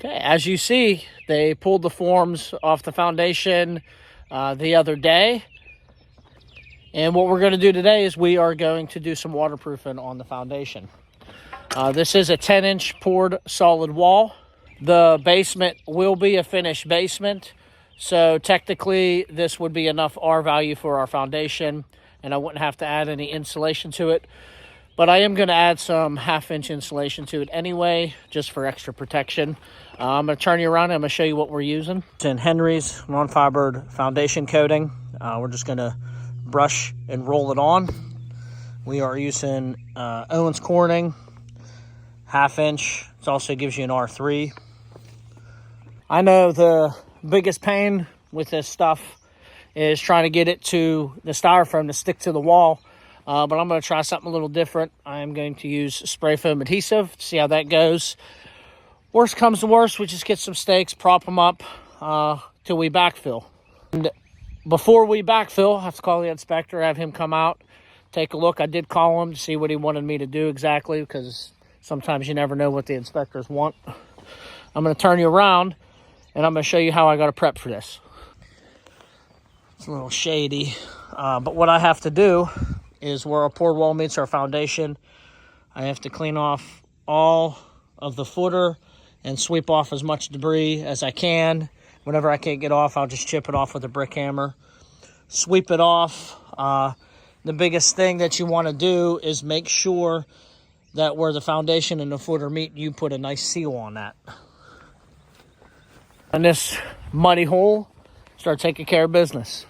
Okay, as you see, they pulled the forms off the foundation the other day. And what we're going to do today is we are going to do some waterproofing on the foundation. This is a 10-inch poured solid wall. The basement will be a finished basement. So technically, this would be enough R value for our foundation, and I wouldn't have to add any insulation to it. But I am going to add some 1/2-inch insulation to it anyway, just for extra protection. I'm going to turn you around and I'm going to show you what we're using. It's in Henry's non-fibered foundation coating. We're just going to brush and roll it on. We are using Owens Corning 1/2-inch. It also gives you an R3. I know the biggest pain with this stuff is trying to get it to the styrofoam to stick to the wall. But I'm going to try something a little different. I'm going to use spray foam adhesive to see how that goes. Worst comes to worst, we just get some stakes, prop them up till we backfill. And before we backfill, I have to call the inspector, have him come out, take a look. I did call him to see what he wanted me to do exactly, because sometimes you never know what the inspectors want. I'm going to turn you around, and I'm going to show you how I got to prep for this. It's a little shady, but what I have to do is where our poured wall meets our foundation, I have to clean off all of the footer and sweep off as much debris as I can. Whenever I can't get off, I'll just chip it off with a brick hammer. Sweep it off. The biggest thing that you want to do is make sure that where the foundation and the footer meet, you put a nice seal on that. And this muddy hole, start taking care of business.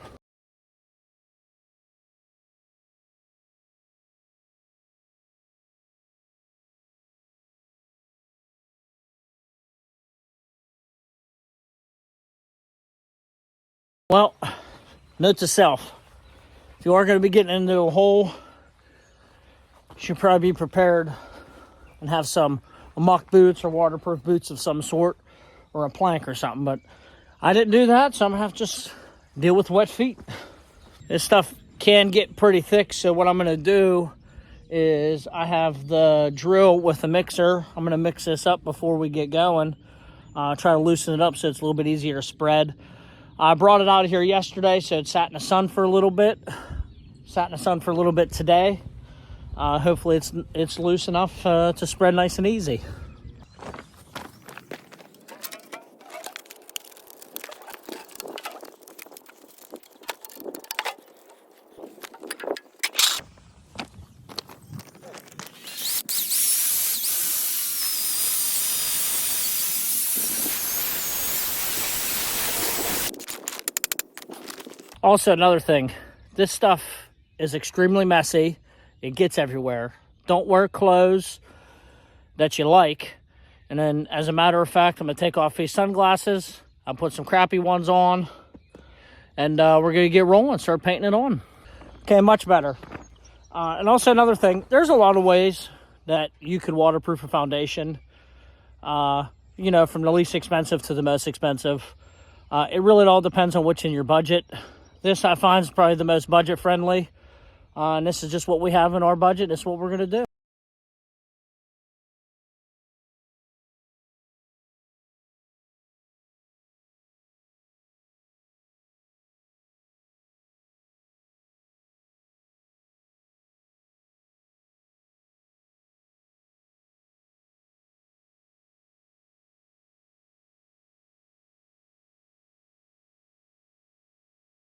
Well, note to self, if you are going to be getting into a hole, you should probably be prepared and have some muck boots or waterproof boots of some sort, or a plank or something. But I didn't do that, so I'm going to have to just deal with wet feet. This stuff can get pretty thick, so what I'm going to do is I have the drill with the mixer. I'm going to mix this up before we get going. Try to loosen it up so it's a little bit easier to spread. I brought it out here yesterday, so it sat in the sun for a little bit. Sat in the sun for a little bit today. Hopefully it's loose enough to spread nice and easy. Also, another thing, this stuff is extremely messy. It gets everywhere. Don't wear clothes that you like. And then, as a matter of fact, I'm going to take off these sunglasses. I'll put some crappy ones on. And we're going to get rolling, start painting it on. Okay, much better. And also another thing, there's a lot of ways that you could waterproof a foundation. You know, from the least expensive to the most expensive. It really all depends on what's in your budget. This I find is probably the most budget friendly. And this is just what we have in our budget. This is what we're going to do.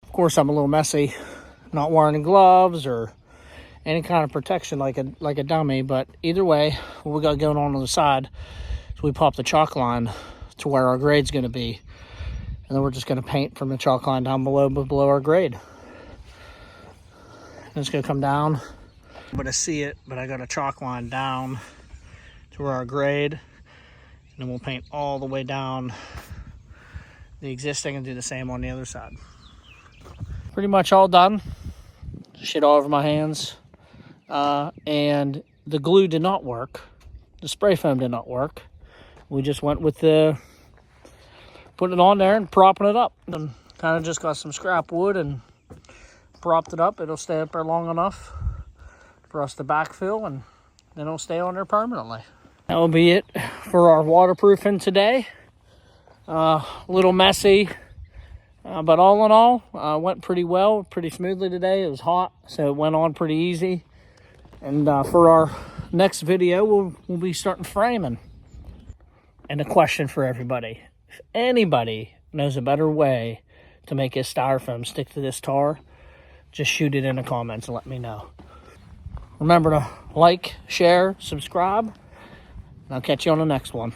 Of course, I'm a little messy, not wearing any gloves or any kind of protection like a dummy. But either way, what we got going on the side is we pop the chalk line to where our grade's going to be, and then we're just going to paint from the chalk line down below our grade. And it's going to come down. I'm going to see it, but I got a chalk line down to where our grade, and then we'll paint all the way down the existing and do the same on the other side. Pretty much all done. Shit all over my hands. And the glue did not work. The spray foam did not work. We just went with putting it on there and propping it up. And kind of just got some scrap wood and propped it up. It'll stay up there long enough for us to backfill, and then it'll stay on there permanently. That will be it for our waterproofing today. A little messy, but all in all, went pretty well, pretty smoothly today. It was hot, so it went on pretty easy. And for our next video, we'll be starting framing. And a question for everybody. If anybody knows a better way to make his styrofoam stick to this tar, just shoot it in the comments and let me know. Remember to like, share, subscribe, and I'll catch you on the next one.